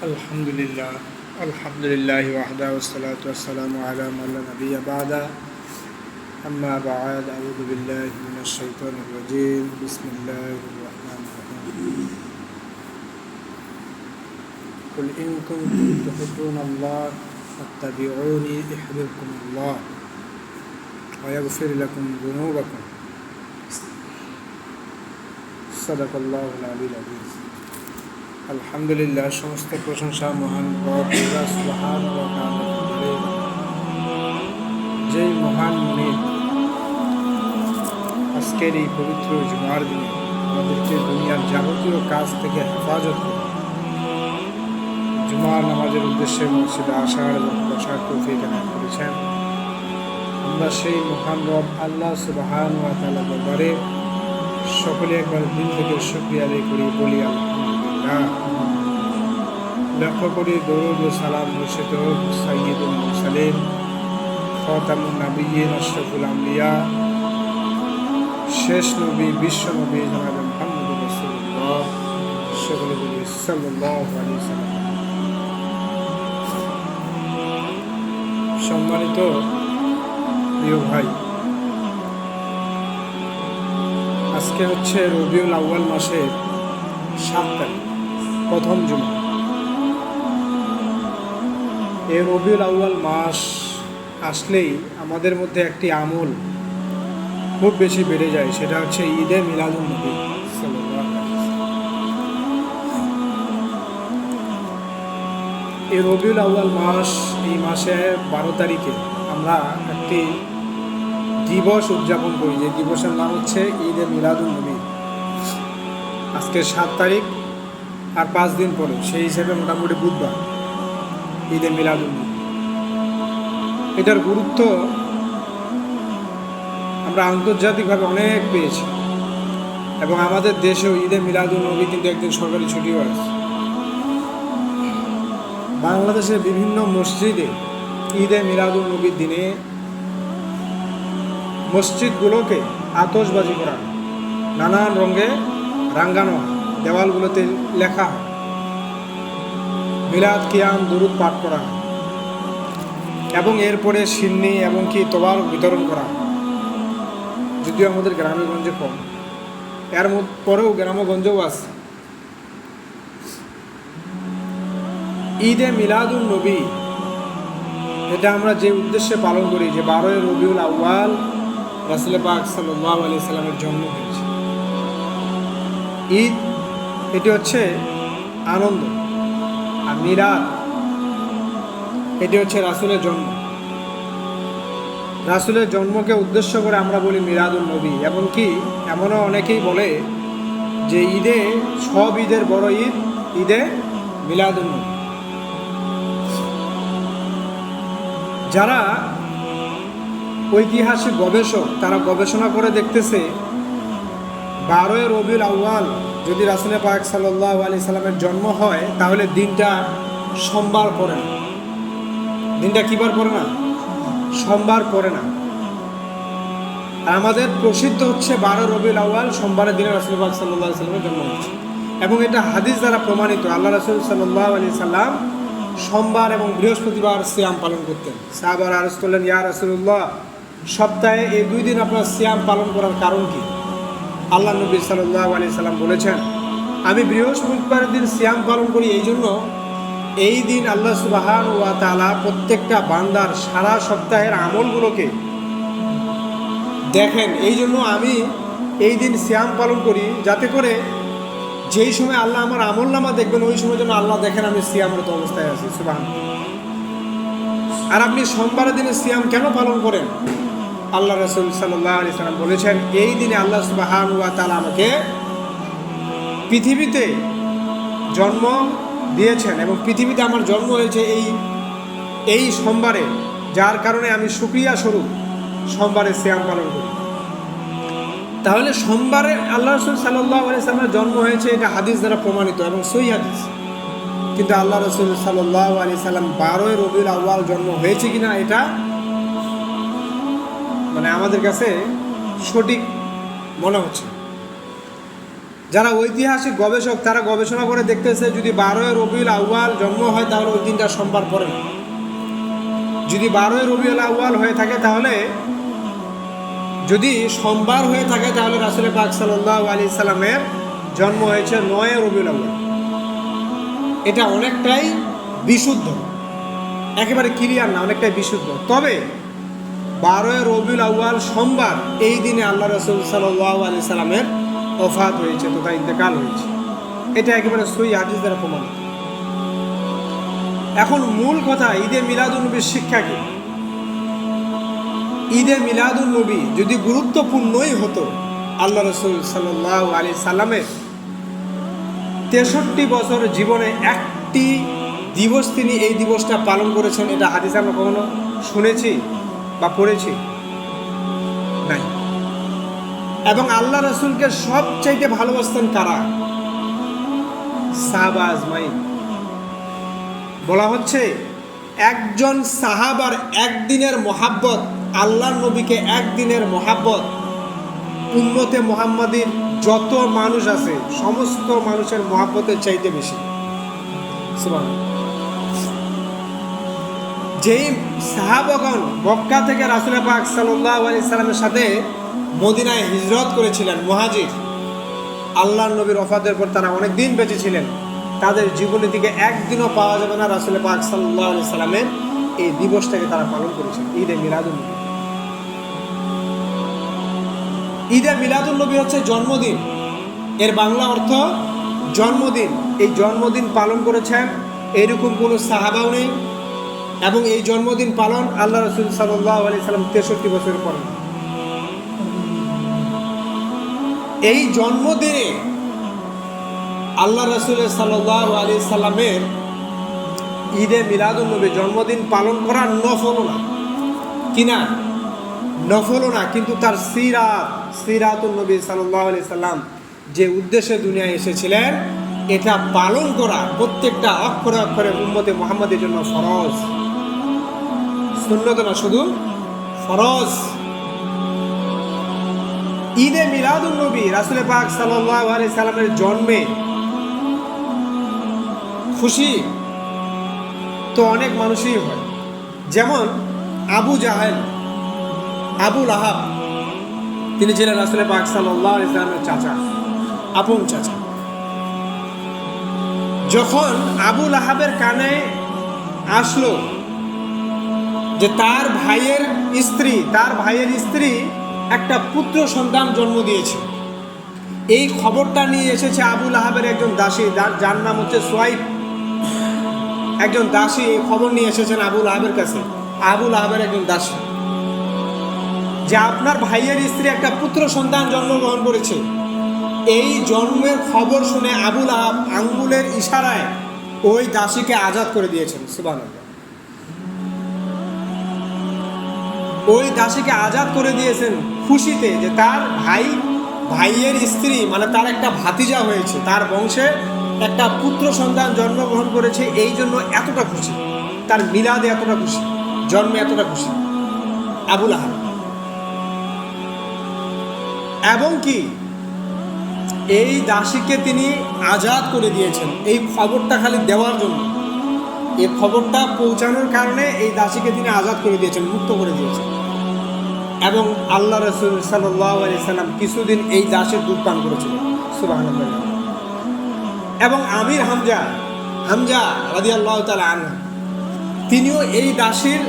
আলহামদুলিল্লাহ আলহামদুলিল্লাহ ওয়াহদা ওয়াসসালাতু ওয়াসসালামু আলা মান লা নাবিয়্যা বা'দা আম্মা বা'দ আউযু বিল্লাহি মিনাশ শাইতানির রাজীম বিসমিল্লাহির রাহমানির রাহিম কুল ইন কুনতুম তুহিব্বুনাল্লাহ ফাত্তাবি'উনি ইউহিব্বুকুমুল্লাহ ওয়া ইয়াগফির লাকুম যুনুবাকুম সাদাকাল্লাহুল আলিয়্যুল আযীম। আলহামদুলিল্লাহ, সমস্ত প্রশংসা মহান রব আল্লাহ সুবহানাহু ওয়া তাআলার। যেই মহান মুনিব আজকের এই পবিত্র জুমার দিনে আমাদেরকে দুনিয়ার যাবতীয় কাজ থেকে হেফাজত করে জুমার নামাজের উদ্দেশ্যে মসজিদে আসার এবং বসার তৌফিক এনায়েত করেছেন, আমরা সেই মহান রব আল্লাহ সুবহানাহু ওয়া তাআলার দরবারে সকলে একবার দিল থেকে শুকরিয়া আদায় করি, বলি আলহামদুলিল্লাহ। লক্ষ্য করি দরুদ ও সালাম বর্ষিত হোক সাইয়্যিদুল মুরসালিন খাতামুন নবিয়্যিন আশরাফুল আম্বিয়া, শেষ নবী বিশ্ব নবী জনাব মুহাম্মদুর রাসূলুল্লাহ সকলে বলি সাল্লাল্লাহু আলাইহি ওয়াসাল্লাম। সম্মানিত প্রিয় ভাই, আজকে হচ্ছে রবিউল আউয়াল মাসের 7 তারিখ, প্রথম জুমা। এই রবিউল আউয়াল মাস আসলেই আমাদের মধ্যে একটি আমল খুব বেশি বেড়ে যায়, সেটা হচ্ছে ঈদে মিলাদুন নবী সাল্লাল্লাহু আলাইহি ওয়াসাল্লাম। এই রবিউল আউয়াল মাস, এই মাসে 12 তারিখে আমরা একটি দিবস উদযাপন করি, যে দিবসের নাম হচ্ছে ঈদে মিলাদুন নবী। আজকে 7 তারিখ, আর 5 দিন পরে সেই হিসেবে মোটামুটি বুধবার ঈদে মিলাদুন নবী। এটার গুরুত্ব আমরা আন্তর্জাতিকভাবে অনেক পেয়েছি, এবং আমাদের দেশেও ঈদে মিলাদুন নবী কিন্তু একদিন সরকারি ছুটিও আছে। বাংলাদেশের বিভিন্ন মসজিদে ঈদে মিলাদুন নবীর দিনে মসজিদগুলোকে আতশবাজি করা, নানান রঙে রাঙ্গানো, দেওয়ালগুলোতে লেখা হয়, মিলাদ কিয়াম দুরুদ পাঠ করা হয়, এবং এরপরে সিন্নি এবং কি তোবার বিতরণ করা হয়। যদিও আমাদের গ্রামে গঞ্জে কম, এর পরেও গ্রামগঞ্জেও আছে। ঈদে মিলাদুন নবী এটা আমরা যে উদ্দেশ্যে পালন করি, যে 12 রবিউল আউয়াল রাসূল পাক সাল্লাল্লাহু আলাইহি সাল্লামের জন্ম হয়েছে। ঈদ এটি হচ্ছে আনন্দ, আর মিলাদ এটি হচ্ছে রাসূলের জন্ম। রাসূলের জন্মকে উদ্দেশ্য করে আমরা বলি মিলাদুন নবী। এবং কি এমনও অনেকেই বলে যে ঈদে সব ঈদের বড় ঈদ ঈদে মিলাদুন নবী। যারা ঐতিহাসিক গবেষক, তারা গবেষণা করে দেখতেছে 12 রবিউল আউয়াল যদি রাসূল পাক সাল্লাল্লাহু আলাইহি সাল্লামের জন্ম হয়, তাহলে দিনটা সোমবার পড়ে না। দিনটা কি বার পড়ে না? সোমবার পড়ে না। আর আমাদের প্রসিদ্ধ হচ্ছে 12 রবিউল আউয়াল সোমবারের দিনে রাসূল পাক সাল্লাল্লাহু আলাইহি সাল্লামের জন্ম হয়েছে, এবং এটা হাদিস দ্বারা প্রমাণিত। আল্লাহ রাসূল সাল্লাল্লাহু আলাইহি সাল্লাম সোমবার এবং বৃহস্পতিবার সিয়াম পালন করতেন। সাহাবারা আরজ করলেন, ইয়া রাসূলুল্লাহ, সপ্তাহে এই 2 দিন আপনার সিয়াম পালন করার কারণ কি? আল্লাহ নবী সাল্লাল্লাহু আলাইহি সাল্লাম বলেছেন, আমি বৃহস্পতিবারের দিন সিয়াম পালন করি এই জন্য, এই দিন আল্লাহ সুবহানাহু ওয়া তাআলা প্রত্যেকটা বান্দার সারা সপ্তাহের আমলগুলোকে দেখেন। এই জন্য আমি এই দিন সিয়াম পালন করি, যাতে করে যেই সময় আল্লাহ আমার আমল নামা দেখবেন, ওই সময় যেন আল্লাহ দেখেন আমি সিয়ামরত অবস্থায় আছি। সুবহানাল্লাহ। আর আপনি সোমবারের দিনে সিয়াম কেন পালন করেন? আল্লাহ রাসূল সাল্লাল্লাহু আলাইহি সাল্লাম বলেছেন, এই দিনে আল্লাহ সুবহানাহু ওয়া তাআলা আমাকে পৃথিবীতে জন্ম দিয়েছেন, এবং পৃথিবীতে আমার জন্ম হয়েছে এই সোমবারে, যার কারণে আমি শুকরিয়া স্বরূপ সোমবারে সিয়াম পালন করি। তাহলে সোমবারে আল্লাহ রাসূল সাল্লাল্লাহু আলাইহি সাল্লামের জন্ম হয়েছে, এটা হাদিস দ্বারা প্রমাণিত এবং সহিহ হাদিস। কিন্তু আল্লাহ রাসূল সাল্লাল্লাহু আলাইহি সাল্লাম 12 রবিউল আউয়াল জন্ম হয়েছে কিনা, এটা আমাদের কাছে সঠিক মনে হচ্ছে। যারা ঐতিহাসিক গবেষক তারা গবেষণা করে দেখতেছে যদি 12 রবিউল আউয়াল জন্ম হয় তাহলে ওই দিনটা সোমবার পড়ে না। যদি 12 রবিউল আউয়াল হয়ে থাকে তাহলে, যদি সোমবার হয়ে থাকে তাহলে রাসূল পাক সাল্লাল্লাহু আলাইহি সাল্লামের জন্ম হয়েছে 9 রবিউল আউয়াল। এটা অনেকটাই বিশুদ্ধ, একেবারে ক্লিয়ার না, অনেকটাই বিশুদ্ধ। তবে 12 রবিউল আউয়াল সোমবার, এই দিনে আল্লাহ রাসূল সাল্লাল্লাহু আলাইহি সাল্লামের ওফাত হয়েছে তথা ইন্তেকাল হয়েছে। এটা একেবারে সহিহ হাদিস দ্বারা প্রমাণিত। এখন মূল কথা, ঈদে মিলাদুন নবীর শিক্ষা কি? ঈদে মিলাদুন নবী যদি গুরুত্বপূর্ণই হতো, আল্লাহ রাসূল সাল্লাল্লাহু আলাইহি সাল্লামের 63 বছর জীবনে একটি দিবস তিনি এই দিবসটা পালন করেছেন, এটা হাদিসে আমরা কখনো শুনেছি বা পড়েছি নাই। এবং আল্লাহ রাসূলকে সবচাইতে ভালোবাসতেন কারা? সাহাবা আজমাইন। বলা হচ্ছে একজন সাহাবার একদিনের মহাব্বত, আল্লাহর নবীকে একদিনের মহাব্বত উম্মতে মুহাম্মাদীর যত মানুষ আছে সমস্ত মানুষের মহাব্বতের চাইতে বেশি। সুবহানাল্লাহ। যেই সাহাবাগণ মক্কা থেকে রাসূল পাক সাল্লাল্লাহু আলাইহি সাল্লামের সাথে মদিনায় হিজরত করেছিলেন, মুহাজির, আল্লাহর নবীর ওফাতের পর তারা অনেক দিন বেঁচে ছিলেন, তাদের জীবনী থেকে একদিনও পাওয়া যাবে না রাসূল পাক সাল্লাল্লাহু আলাইহি সাল্লামের এই দিবসটাকে তারা পালন করেছেন, ঈদে মিলাদুন নবী। ঈদে মিলাদুন নবী হচ্ছে জন্মদিন, এর বাংলা অর্থ জন্মদিন। এই জন্মদিন পালন করেছেন এরকম কোনো সাহাবাও নেই, এবং এই জন্মদিন পালন আল্লাহ রাসূল সাল্লাল্লাহু আলাইহি সাল্লাম 63 বছর পরে। এই জন্মদিনে আল্লাহ রাসূল সাল্লাল্লাহু আলাইহি সাল্লামের ঈদে মিলাদুন নবী জন্মদিন পালন করা নফল না, কিনা নফল না, কিন্তু তার সিরাতুন নবী সাল্লাল্লাহু আলাইহি সাল্লাম যে উদ্দেশ্যে দুনিয়ায় এসেছিলেন এটা পালন করা প্রত্যেকটা অক্ষরে অক্ষরে উম্মতে মুহাম্মাদের জন্য ফরজ, সুন্নত না, শুধু ফরজ। ঈদে মিলাদুন নবী রাসূল পাক সাল্লাল্লাহু আলাইহি সাল্লামের জন্মে খুশি তো অনেক মানুষই হয়, যেমন আবু জাহেল, আবু লাহাব, তিনি ছিলেন রাসূল পাক সাল্লাল্লাহু আলাইহি সাল্লামের চাচা, আপন চাচা। যখন আবু লাহাবের কানে আসলো যে তার ভাইয়ের স্ত্রী একটা পুত্র সন্তান জন্ম দিয়েছে, এই খবরটা নিয়ে এসেছে আবু লাহাবের একজন দাসী, যার নাম হচ্ছে সুয়াইব। একজন দাসী এই খবর নিয়ে এসেছেন আবু লাহাবের কাছে, আবু লাহাবের একজন দাসী, যে আপনার ভাইয়ের স্ত্রী একটা পুত্র সন্তান জন্মগ্রহণ করেছে। এই জন্মের খবর শুনে আবু লাহাব আঙ্গুলের ইশারায় ওই দাসীকে আজাদ করে দিয়েছেন। সুবহানাল্লাহ। ওই দাসীকে আজাদ করে দিয়েছেন খুশিতে যে তার ভাইয়ের স্ত্রী, মানে তার একটা ভাতিজা হয়েছে, তার বংশে একটা পুত্র সন্তান জন্মগ্রহণ করেছে, এই জন্য এতটা খুশি, তার মিলাদে এতটা খুশি, জন্মে এতটা খুশি আবু লাহাব। এবং কি এই দাসীকে তিনি আজাদ করে দিয়েছেন এই খবরটা খালি দেওয়ার জন্য, এই খবরটা পৌঁছানোর কারণে এই দাসীকে তিনি আজাদ করে দিয়েছেন, মুক্ত করে দিয়েছেন। এবং আল্লাহ রাসূল সাল্লাল্লাহু আলাইহি সাল্লাম কিছুদিন এই দাসের দুধ পান করেছিলেন। সুবহানাল্লাহ। এবং আমির হামজা রাদিয়াল্লাহু তাআলা আনহু, তিনিও এই দাসীর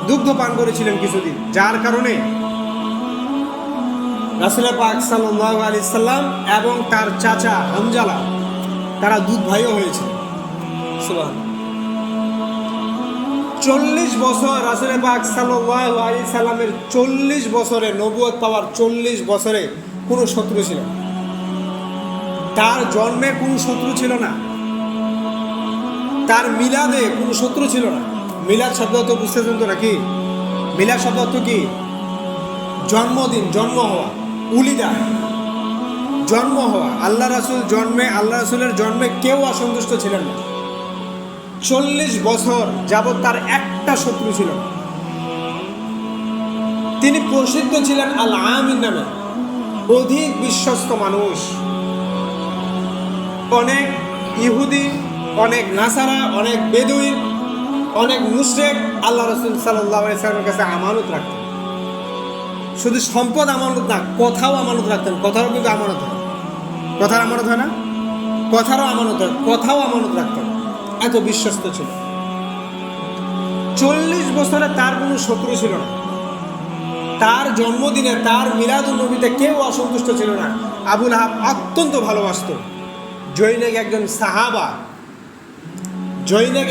দুগ্ধ পান করেছিলেন কিছুদিন, যার কারণে রাসূল পাক সাল্লাল্লাহু আলাইহি সাল্লাম এবং তার চাচা হামজালা তারা দুধ ভাইও হয়েছে। সুবহানাল্লাহ। 40 বছর রাসূল পাক সাল্লাল্লাহু আলাইহি সাল্লামের 40 বছরে নবুয়ত পাওয়ার 40 বছরে কোনো শত্রু ছিল না, তার জন্মে কোনো শত্রু ছিল না, তার মিলাদে কোনো শত্রু ছিল না। মিলাদ শব্দ তো বুঝতেছেন তো নাকি? মিলাদ শব্দ অর্থ কি? জন্মদিন, জন্ম হওয়া, উলিদা, জন্ম হওয়া। আল্লাহ রাসূলের জন্মে কেউ অসন্তুষ্ট ছিলেন না। 40 বছর যাবৎ তার একটা শত্রু ছিল না। তিনি প্রসিদ্ধ ছিলেন আল আমিন নামে, অধিক বিশ্বস্ত মানুষ। অনেক ইহুদি, অনেক নাসারা, অনেক বেদুইন, অনেক মুশরিক আল্লাহ রাসূল সাল্লাল্লাহু আলাইহি ওয়াসাল্লামের কাছে আমানত রাখতেন। শুধু সম্পদ আমানত না, কথাও আমানত রাখতেন। কথাও কিন্তু আমানত হয়। কথার আমানত হয় না? কথারও আমানত হয়, কথাও আমানত রাখতেন। এত বিশ্বস্ত ছিল। 40 বছরে তার কোনো শত্রু ছিল না। তার জন্মদিনে, তার মিলাদুন নবীতে কেউ অসন্তুষ্ট ছিল না। আবু লাহাব অত্যন্ত ভালোবাসত। জৈনক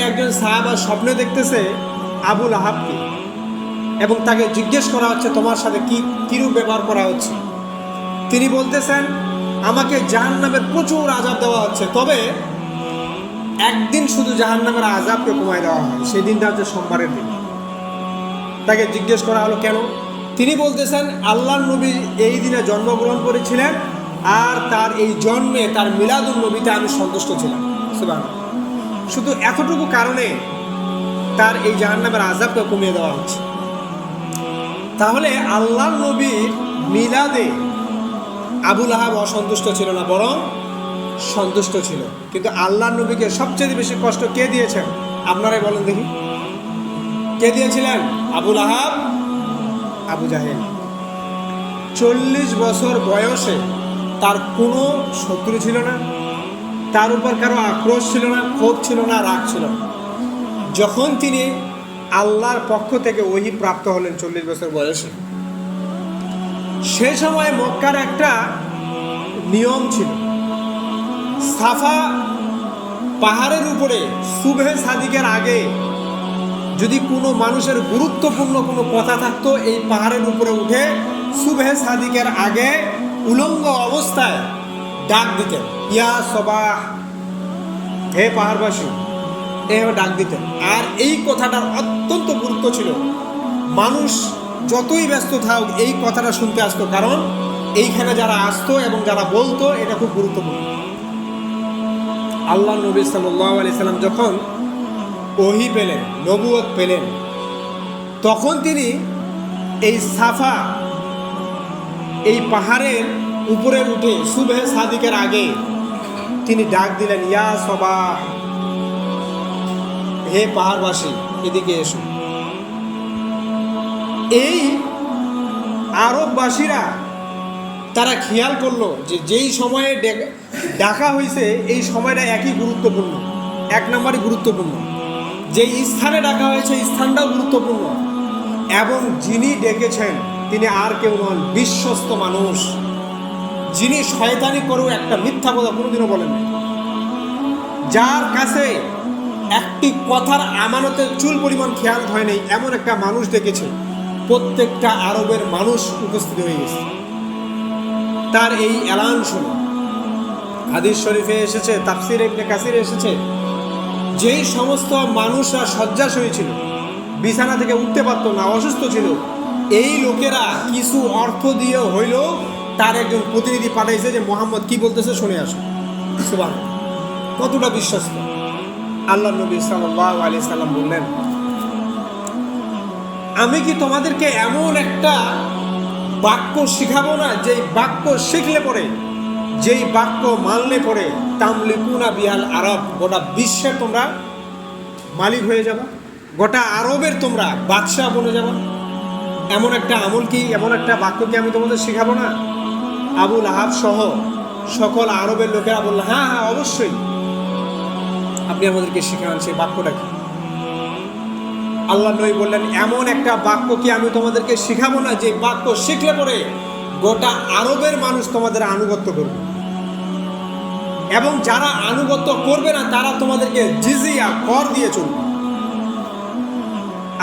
একজন সাহাবা স্বপ্নে দেখতেছে আবু লাহাবকে, এবং তাকে জিজ্ঞেস করা হচ্ছে তোমার সাথে কিরূপ ব্যবহার করা হচ্ছে। তিনি বলতেছেন আমাকে জাহান্নামের প্রচুর আযাব দেওয়া হচ্ছে, তবে একদিন শুধু জাহান্নামের আযাবকে কমায় দেওয়া হয়, সেই দিনটা হচ্ছে সোমবারের দিন। তাকে জিজ্ঞেস করা হলো কেন? তিনি বলতেছেন আল্লাহর নবী এই দিনে জন্মগ্রহণ করেছিলেন, আর তার এই জন্মে, তার মিলাদুন নবীতে আমি সন্তুষ্ট ছিলাম। সুবহানাল্লাহ। শুধু এতটুকু কারণে তার এই জাহান্নামের আযাবকে কমিয়ে দেওয়া হচ্ছে। তাহলে আল্লাহর নবীর মিলাদে আবু লাহাব অসন্তুষ্ট ছিল না, বরং সন্তুষ্ট ছিল। কিন্তু আল্লাহর নবীকে সবচেয়ে বেশি কষ্ট কে দিয়েছেন আপনারাই বলেন দেখি? কে দিয়েছিলেন? আবু লাহাব, আবু জাহেল। 40 বছর বয়সে তার কোনো শত্রু ছিল না, তার উপর কারো আক্রোশ ছিল না, ক্ষোভ ছিল না, রাগ ছিল না। যখন তিনি আল্লাহর পক্ষ থেকে ওহী প্রাপ্ত হলেন 40 বছর বয়সে, সে সময় মক্কার একটা নিয়ম ছিল, সাফা পাহাড়ের উপরে সুবহে সাদিকের আগে যদি কোনো মানুষের গুরুত্বপূর্ণ কোনো কথা থাকতো, এই পাহাড়ের উপরে উঠে সুবহে সাদিকের আগে উলঙ্গ অবস্থায় ডাক দিতেন, ইয়া সবাহ, হে পাহাড়বাসী, এভাবে ডাক দিতেন। আর এই কথাটার অত্যন্ত গুরুত্ব ছিল। মানুষ যতই ব্যস্ত থাকুক এই কথাটা শুনতে আসতো, কারণ এইখানে যারা আসতো এবং যারা বলতো এটা খুব গুরুত্বপূর্ণ। আল্লাহ নবী সাল্লাল্লাহু আলাইহি সাল্লাম যখন ওহী পেলেন, নবুয়ত পেলেন, তখন তিনি এই সাফা, এই পাহাড়ের উপরে উঠে সুবহে সাদিকের আগে তিনি ডাক দিলেন, ইয়া সবাহ, হে পাহাড়বাসী, এদিকে এসো। এই আরববাসীরা তারা খেয়াল করলো যে যেই সময়ে ডাকা হয়েছে এই সময়টা একই গুরুত্বপূর্ণ, 1 নম্বরই গুরুত্বপূর্ণ। যেই স্থানে ডাকা হয়েছে স্থানটাও গুরুত্বপূর্ণ, এবং যিনি ডেকেছেন তিনি আর কেউ নন, বিশ্বস্ত মানুষ, যিনি শয়তানি করেও একটা মিথ্যা কথা কোনোদিনও বলেন না, যার কাছে একটি কথার আমানতের চুল পরিমাণ খেয়াল হয় নাই, এমন একটা মানুষ ডেকেছে। প্রত্যেকটা আরবের মানুষ উপস্থিত হয়ে গেছে তার এই এলান শুনে। হাদিস শরীফে এসেছে, তাফসির ইবনে কাসিরে এসেছে, যেই সমস্ত মানুষরা শয্যাশয়ী ছিল, বিছানা থেকে উঠতে পারতো না, অসুস্থ ছিল, এই লোকেরা কিছু অর্থ দিয়ে হইলেও তার একজন প্রতিনিধি পাঠাইছে যে মুহাম্মদ কি বলতেছে শুনে আসো। সুবহানাল্লাহ, কতটা বিশ্বস্ত। আল্লাহ নবী সাল্লাল্লাহু আলাইহি সাল্লাম বললেন, আমি কি তোমাদেরকে এমন একটা বাক্য শিখাবো না, যেই বাক্য শিখলে পরে, যেই বাক্য মানলে পরে তামলিকুনা বিহাল আরব, গোটা বিশ্বের তোমরা মালিক হয়ে যাবা, গোটা আরবের তোমরা বাদশাহ বনে যাবা। এমন একটা আমল কি, এমন একটা বাক্য কি আমি তোমাদের শিখাবো না? আবু লাহাব সহ সকল আরবের লোকেরা বলল, হ্যাঁ হ্যাঁ অবশ্যই, আপনি আমাদেরকে শিখান। সেই বাক্যটা কি? আল্লাহ নবী বললেন, এমন একটা বাক্য কি আমি তোমাদেরকে শিখাবো না, যে বাক্য শিখলে পরে গোটা আরবের মানুষ তোমাদের আনুগত্য করবে, এবং যারা আনুগত্য করবে না তারা তোমাদেরকে জিজিয়া, কর দিয়ে চলবে।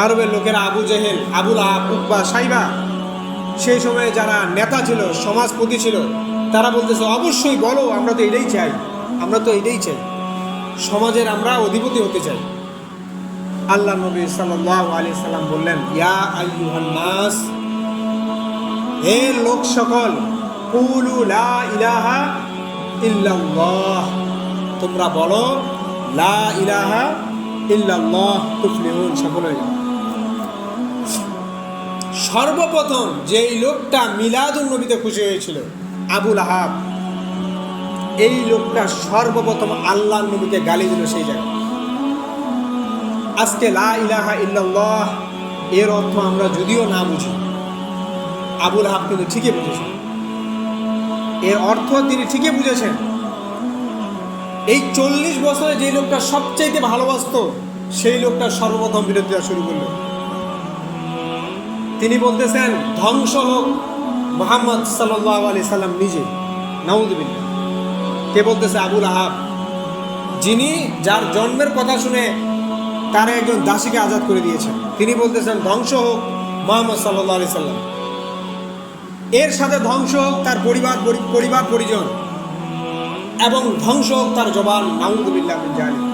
আরবের লোকেরা আবু জেহেল, আবু লাহাব, উতবা, সাইবা, সেই সময়ে যারা নেতা ছিল, সমাজপতি ছিল, তারা বলতেছে অবশ্যই বলো, আমরা তো এটাই চাই, আমরা তো এটাই চাই, সমাজের আমরা অধিপতি হতে চাই। আল্লাহ নবী সাল্লাল্লাহু আলাইহি সাল্লাম বললেন, ইয়া আইয়ুহান নাস, হে লোক সকল, কুলু লা ইলাহা ইল্লাল্লাহ, তোমরা বলো লা ইলাহা ইল্লাল্লাহ তুফলিহুন, সফল হয়ে যাবে। সর্বপ্রথম যেই লোকটা মিলাদুন নবীতে খুশি হয়েছিল আবু লাহাব, এই লোকটা সর্বপ্রথম আল্লাহর নবীকে গালি দিল সেই জায়গায়। আজকে লা ইলাহা ইল্লাল্লাহ এর অর্থ আমরা যদিও না বুঝি, আবুল আহাব কিন্তু ঠিকই বুঝেছেন, এর অর্থ তিনি ঠিকই বুঝেছেন। এই 40 বছরে যে লোকটা সবচেয়ে ভালোবাসত সেই লোকটা সর্বপ্রথম বিরোধিতা শুরু করল। তিনি বলতেছেন ধ্বংস হোক মুহাম্মদ সাল্লাল্লাহু আলাইহি সাল্লাম নিজে, নাউযুবিল্লাহ। কে বলতেছে? আবুল আহাব, যিনি যার জন্মের কথা শুনে তার একজন দাসীকে আজাদ করে দিয়েছেন। তিনি বলতেছেন ধ্বংস হোক মুহাম্মদ সাল্লাল্লাহু আলাইহি সাল্লাম, এর সাথে ধ্বংস হোক তার পরিবার পরিজন, এবং ধ্বংস হোক তার জবান, নাউযুবিল্লাহ মিন যালিক।